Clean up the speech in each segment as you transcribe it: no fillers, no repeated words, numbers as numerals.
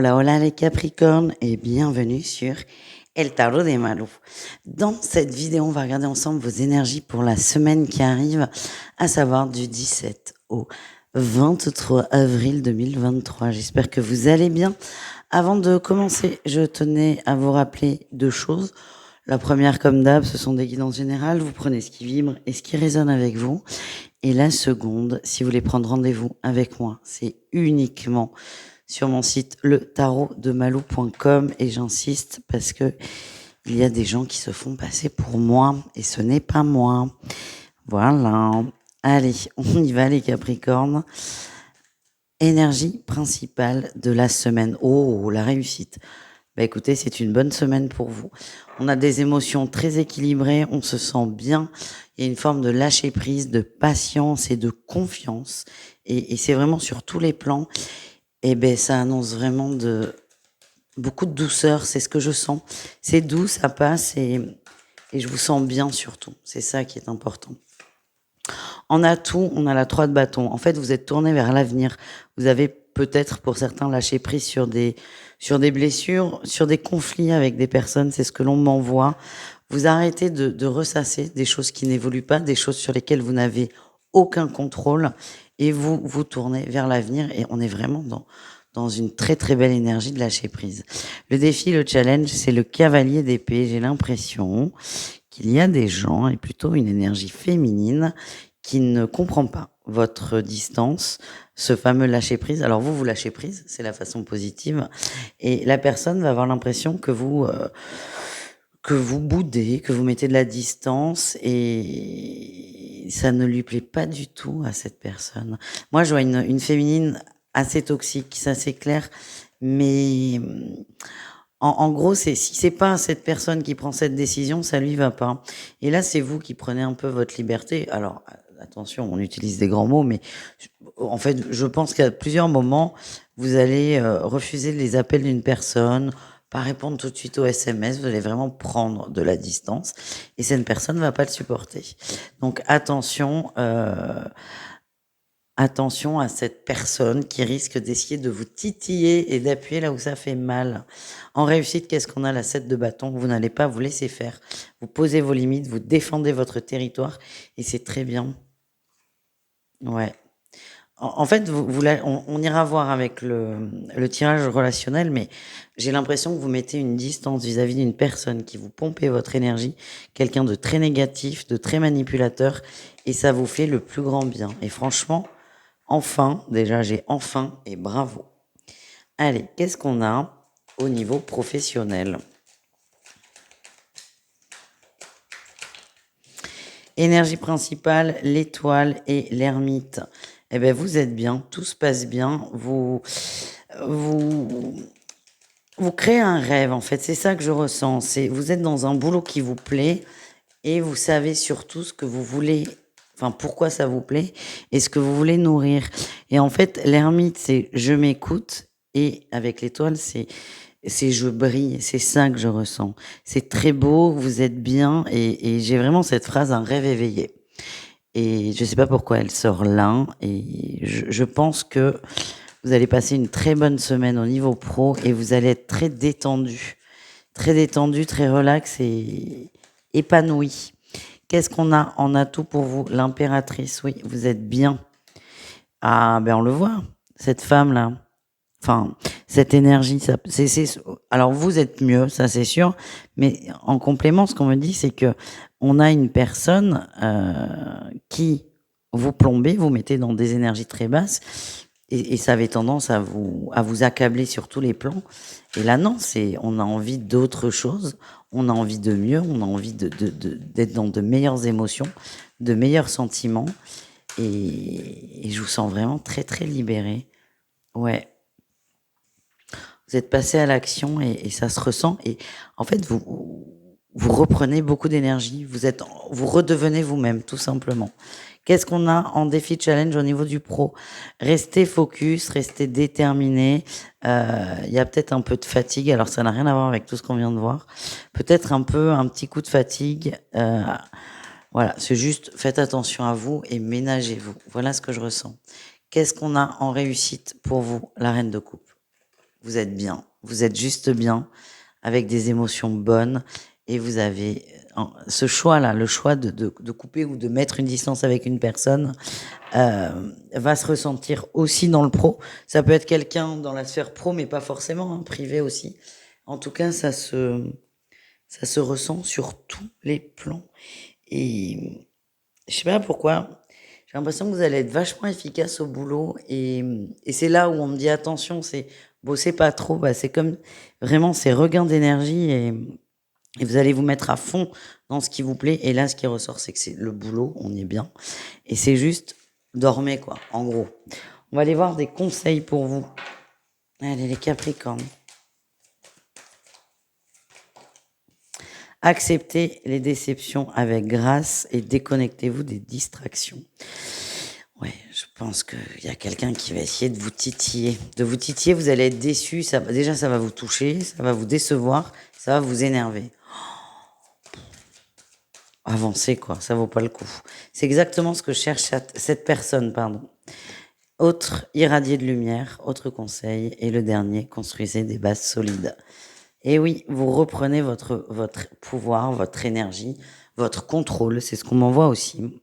Hola, hola les Capricornes et bienvenue sur El Tarot des Malou. Dans cette vidéo, on va regarder ensemble vos énergies pour la semaine qui arrive, à savoir du 17 au 23 avril 2023. J'espère que vous allez bien. Avant de commencer, je tenais à vous rappeler deux choses. La première, comme d'hab, ce sont des guidances générales. Vous prenez ce qui vibre et ce qui résonne avec vous. Et la seconde, si vous voulez prendre rendez-vous avec moi, c'est uniquement sur mon site letarotdemalou.com, et j'insiste parce que il y a des gens qui se font passer pour moi et ce n'est pas moi. Voilà. Allez, on y va les Capricornes. Énergie principale de la semaine. Oh, la réussite. Bah écoutez, c'est une bonne semaine pour vous. On a des émotions très équilibrées, on se sent bien. Il y a une forme de lâcher prise, de patience et de confiance. Et c'est vraiment sur tous les plans. Et ben ça annonce vraiment beaucoup de douceur, c'est ce que je sens. C'est doux, ça passe et je vous sens bien surtout. C'est ça qui est important. En atout, on a la 3 de bâton. En fait, vous êtes tourné vers l'avenir. Vous avez peut-être pour certains lâché prise sur des blessures, sur des conflits avec des personnes, c'est ce que l'on m'envoie. Vous arrêtez de ressasser des choses qui n'évoluent pas, des choses sur lesquelles vous n'avez aucun contrôle, et vous tournez vers l'avenir, et on est vraiment dans une très très belle énergie de lâcher prise. Le défi, le challenge, c'est le cavalier d'épée. J'ai l'impression qu'il y a des gens, et plutôt une énergie féminine, qui ne comprend pas votre distance, ce fameux lâcher prise. Alors vous lâchez prise, c'est la façon positive, et la personne va avoir l'impression que vous boudez, que vous mettez de la distance, et ça ne lui plaît pas du tout à cette personne. Moi, je vois une féminine assez toxique, ça c'est clair, mais en gros, si c'est pas cette personne qui prend cette décision, ça lui va pas. Et là, c'est vous qui prenez un peu votre liberté. Alors, attention, on utilise des grands mots, mais en fait, je pense qu'à plusieurs moments, vous allez refuser les appels d'une personne, pas répondre tout de suite aux SMS, vous allez vraiment prendre de la distance, et cette personne ne va pas le supporter. Donc, attention à cette personne qui risque d'essayer de vous titiller et d'appuyer là où ça fait mal. En réussite, qu'est-ce qu'on a? La 7 de bâton. Vous n'allez pas vous laisser faire. Vous posez vos limites, vous défendez votre territoire, et c'est très bien. Ouais. En fait, on ira voir avec le tirage relationnel, mais j'ai l'impression que vous mettez une distance vis-à-vis d'une personne qui vous pompait votre énergie, quelqu'un de très négatif, de très manipulateur, et ça vous fait le plus grand bien. Et franchement, enfin, déjà, j'ai enfin, et bravo. Allez, qu'est-ce qu'on a au niveau professionnel? Énergie principale, l'étoile et l'ermite. Eh bien, vous êtes bien, tout se passe bien, vous, vous créez un rêve, en fait, c'est ça que je ressens. Vous êtes dans un boulot qui vous plaît, et vous savez surtout ce que vous voulez, enfin pourquoi ça vous plaît et ce que vous voulez nourrir. Et en fait, l'ermite, c'est je m'écoute, et avec l'étoile, c'est je brille. C'est ça que je ressens. C'est très beau, vous êtes bien, et j'ai vraiment cette phrase, un rêve éveillé. Et je sais pas pourquoi elle sort là, et je pense que vous allez passer une très bonne semaine au niveau pro, et vous allez être très détendu, très relax et épanoui. Qu'est-ce qu'on a en atout pour vous? L'impératrice, oui, vous êtes bien. Ah, ben on le voit, cette femme-là. Enfin, cette énergie, alors vous êtes mieux, ça c'est sûr, mais en complément, ce qu'on me dit, c'est que on a une personne qui vous plombez, vous mettez dans des énergies très basses, et ça avait tendance à vous accabler sur tous les plans. Et là, non, on a envie d'autre chose, on a envie de mieux, on a envie d'être dans de meilleures émotions, de meilleurs sentiments, et je vous sens vraiment très, très libéré. Ouais. Vous êtes passé à l'action, et ça se ressent, et en fait, vous reprenez beaucoup d'énergie, vous redevenez vous-même, tout simplement. Qu'est-ce qu'on a en défi challenge au niveau du pro? Restez focus, restez déterminé. Il y a peut-être un peu de fatigue, alors ça n'a rien à voir avec tout ce qu'on vient de voir. Peut-être un petit coup de fatigue. Voilà, c'est juste, faites attention à vous et ménagez-vous. Voilà ce que je ressens. Qu'est-ce qu'on a en réussite pour vous, la reine de coupe? Vous êtes bien. Vous êtes juste bien, avec des émotions bonnes. Et vous avez ce choix-là, le choix de couper ou de mettre une distance avec une personne, va se ressentir aussi dans le pro. Ça peut être quelqu'un dans la sphère pro, mais pas forcément, hein, privé aussi. En tout cas, ça se ressent sur tous les plans. Et je sais pas pourquoi, j'ai l'impression que vous allez être vachement efficace au boulot. Et c'est là où on me dit attention, c'est bosser pas trop. Bah, c'est comme vraiment ces regains d'énergie et vous allez vous mettre à fond dans ce qui vous plaît. Et là, ce qui ressort, c'est que c'est le boulot, on y est bien. Et c'est juste dormez, quoi, en gros. On va aller voir des conseils pour vous. Allez, les Capricornes. Acceptez les déceptions avec grâce et déconnectez-vous des distractions. Ouais, je pense qu'il y a quelqu'un qui va essayer de vous titiller. De vous titiller, vous allez être déçu. Déjà, ça va vous toucher, ça va vous décevoir, ça va vous énerver. Avancez, quoi, ça vaut pas le coup. C'est exactement ce que cherche cette personne, pardon. Autre, irradier de lumière, autre conseil. Et le dernier, construisez des bases solides. Et oui, vous reprenez votre pouvoir, votre énergie, votre contrôle. C'est ce qu'on m'envoie aussi.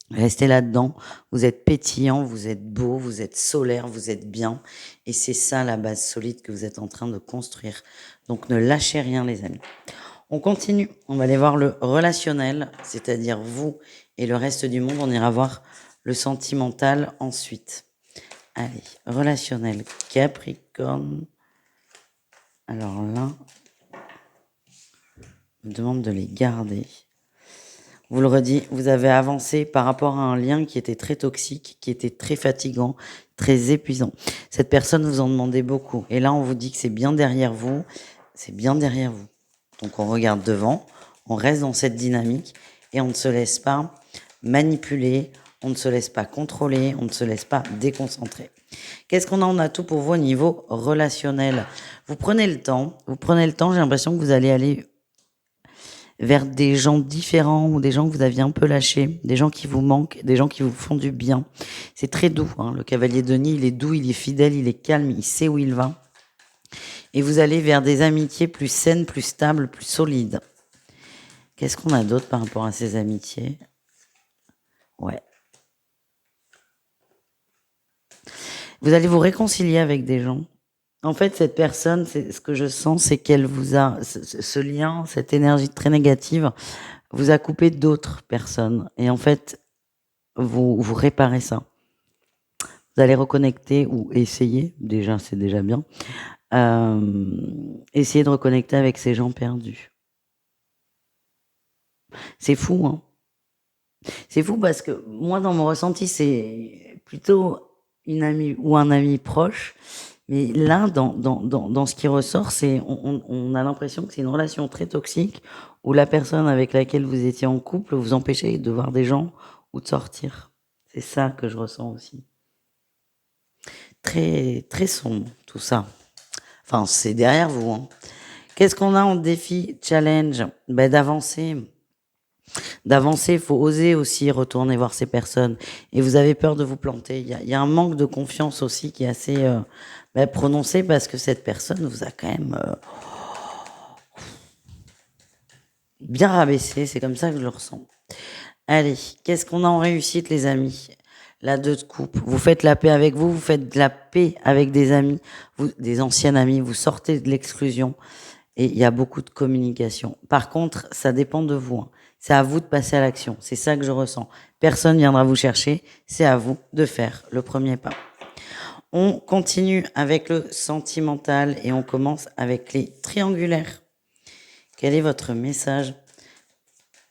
Restez là-dedans. Vous êtes pétillant, vous êtes beau, vous êtes solaire, vous êtes bien. Et c'est ça la base solide que vous êtes en train de construire. Donc ne lâchez rien, les amis. On continue. On va aller voir le relationnel, c'est-à-dire vous et le reste du monde. On ira voir le sentimental ensuite. Allez, relationnel, Capricorne. Alors là, je me demande de les garder. Vous le redis, vous avez avancé par rapport à un lien qui était très toxique, qui était très fatigant, très épuisant. Cette personne vous en demandait beaucoup. Et là, on vous dit que c'est bien derrière vous. C'est bien derrière vous. Donc, on regarde devant, on reste dans cette dynamique et on ne se laisse pas manipuler, on ne se laisse pas contrôler, on ne se laisse pas déconcentrer. Qu'est-ce qu'on a? On a tout pour vous au niveau relationnel. Vous prenez le temps, j'ai l'impression que vous allez aller vers des gens différents ou des gens que vous aviez un peu lâchés, des gens qui vous manquent, des gens qui vous font du bien. C'est très doux, hein. Le cavalier de Denis, il est doux, il est fidèle, il est calme, il sait où il va. Et vous allez vers des amitiés plus saines, plus stables, plus solides. Qu'est-ce qu'on a d'autre par rapport à ces amitiés? Ouais. Vous allez vous réconcilier avec des gens. En fait, cette personne, c'est ce que je sens, c'est qu'elle vous a, ce lien, cette énergie très négative, vous a coupé d'autres personnes. Et en fait, vous réparez ça. Vous allez reconnecter ou essayer, déjà, c'est déjà bien, essayer de reconnecter avec ces gens perdus. C'est fou, hein. C'est fou parce que moi, dans mon ressenti, c'est plutôt une amie ou un ami proche. Mais là, dans ce qui ressort, on a l'impression que c'est une relation très toxique où la personne avec laquelle vous étiez en couple vous empêchait de voir des gens ou de sortir. C'est ça que je ressens aussi. Très, très sombre, tout ça. Enfin, c'est derrière vous, hein. Qu'est-ce qu'on a en défi, challenge? Ben, d'avancer. D'avancer, il faut oser aussi retourner voir ces personnes. Et vous avez peur de vous planter. Il y a un manque de confiance aussi qui est assez prononcé parce que cette personne vous a quand même bien rabaissé. C'est comme ça que je le ressens. Allez, qu'est-ce qu'on a en réussite, les amis? La 2 de coupe. Vous faites la paix avec vous, vous faites de la paix avec des amis, des anciens amis, vous sortez de l'exclusion et il y a beaucoup de communication. Par contre, ça dépend de vous, hein. C'est à vous de passer à l'action. C'est ça que je ressens. Personne viendra vous chercher. C'est à vous de faire le premier pas. On continue avec le sentimental et on commence avec les triangulaires. Quel est votre message?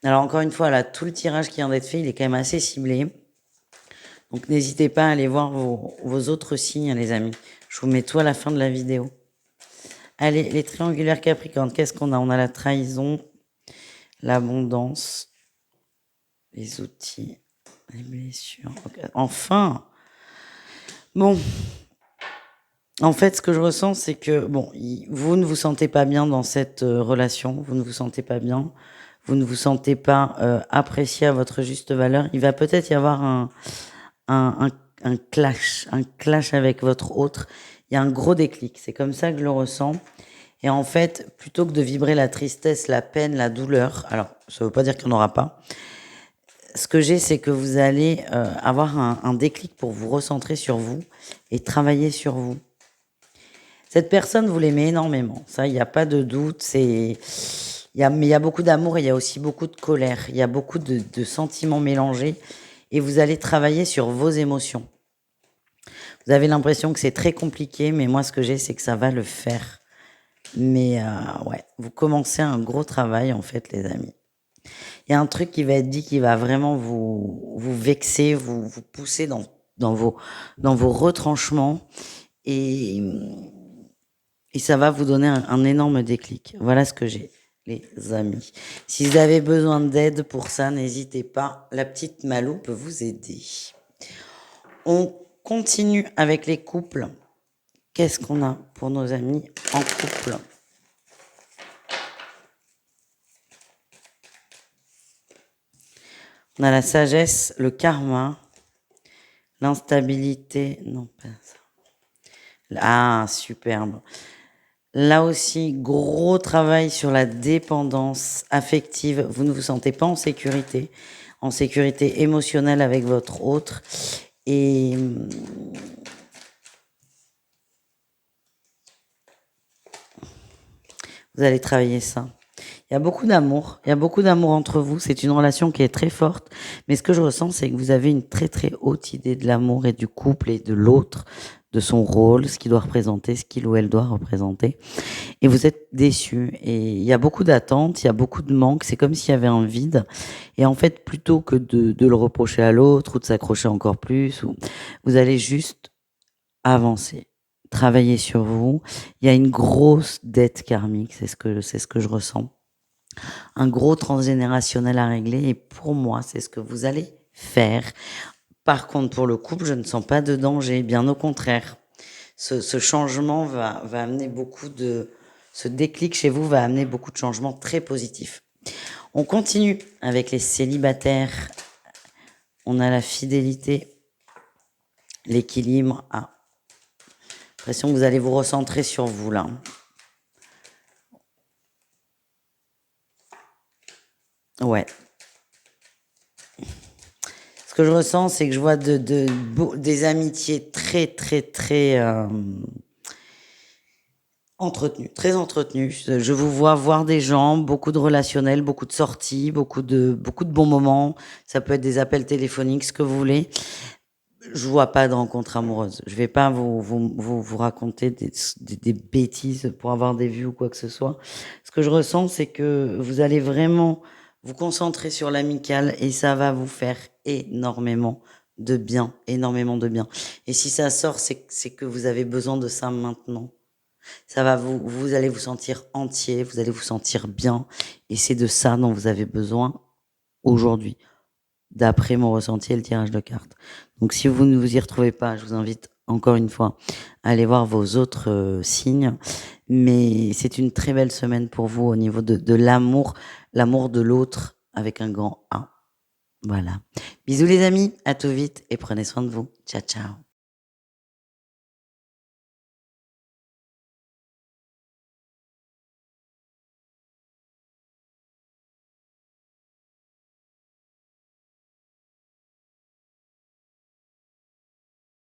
Alors encore une fois, là, tout le tirage qui vient d'être fait, il est quand même assez ciblé. Donc n'hésitez pas à aller voir vos autres signes, les amis. Je vous mets tout à la fin de la vidéo. Allez, les triangulaires Capricorne, qu'est-ce qu'on a? On a la trahison, l'abondance, les outils, les blessures. Okay. Enfin, bon, en fait, ce que je ressens, c'est que bon, vous ne vous sentez pas bien dans cette relation, vous ne vous sentez pas bien, vous ne vous sentez pas apprécié à votre juste valeur. Il va peut-être y avoir un clash avec votre autre. Il y a un gros déclic. C'est comme ça que je le ressens. Et en fait, plutôt que de vibrer la tristesse, la peine, la douleur, alors ça ne veut pas dire qu'il n'y en aura pas, ce que j'ai, c'est que vous allez avoir un déclic pour vous recentrer sur vous et travailler sur vous. Cette personne, vous l'aimez énormément. Ça, il n'y a pas de doute. Mais il y a beaucoup d'amour et il y a aussi beaucoup de colère. Il y a beaucoup de sentiments mélangés. Et vous allez travailler sur vos émotions. Vous avez l'impression que c'est très compliqué, mais moi, ce que j'ai, c'est que ça va le faire. Mais ouais, vous commencez un gros travail, en fait, les amis. Il y a un truc qui va être dit qui va vraiment vous vexer, vous pousser dans vos retranchements. Et, et ça va vous donner un énorme déclic. Voilà ce que j'ai, les amis. Si vous avez besoin d'aide pour ça, n'hésitez pas. La petite Malou peut vous aider. On continue avec les couples. Qu'est-ce qu'on a pour nos amis en couple? On a la sagesse, le karma, l'instabilité. Non, pas ça. Ah, superbe. Là aussi, gros travail sur la dépendance affective. Vous ne vous sentez pas en sécurité émotionnelle avec votre autre. Et vous allez travailler ça. Il y a beaucoup d'amour entre vous. C'est une relation qui est très forte. Mais ce que je ressens, c'est que vous avez une très très haute idée de l'amour et du couple et de l'autre, de son rôle, ce qu'il doit représenter, ce qu'il ou elle doit représenter. Et vous êtes déçus. Et il y a beaucoup d'attentes, il y a beaucoup de manques. C'est comme s'il y avait un vide. Et en fait, plutôt que de le reprocher à l'autre ou de s'accrocher encore plus, vous allez juste avancer, travailler sur vous. Il y a une grosse dette karmique, c'est ce que je ressens. Un gros transgénérationnel à régler. Et pour moi, c'est ce que vous allez faire. Par contre, pour le couple, je ne sens pas de danger. Bien au contraire. Ce changement va amener ce déclic chez vous va amener beaucoup de changements très positifs. On continue avec les célibataires. On a la fidélité, l'équilibre. Ah, l'impression que vous allez vous recentrer sur vous là. Ouais. Ce que je ressens, c'est que je vois des amitiés très, très, très entretenues, très entretenues. Je vous vois voir des gens, beaucoup de relationnels, beaucoup de sorties, beaucoup de bons moments. Ça peut être des appels téléphoniques, ce que vous voulez. Je vois pas de rencontre amoureuse. Je vais pas vous raconter des bêtises pour avoir des vues ou quoi que ce soit. Ce que je ressens, c'est que vous allez vraiment vous concentrer sur l'amical et ça va vous faire énormément de bien, énormément de bien. Et si ça sort, c'est que vous avez besoin de ça maintenant. Ça va vous allez vous sentir entier, vous allez vous sentir bien et c'est de ça dont vous avez besoin aujourd'hui, d'après mon ressenti et le tirage de cartes. Donc si vous ne vous y retrouvez pas, je vous invite encore une fois à aller voir vos autres signes. Mais c'est une très belle semaine pour vous au niveau de l'amour, l'amour de l'autre avec un grand A. Voilà. Bisous les amis, à tout vite et prenez soin de vous. Ciao, ciao.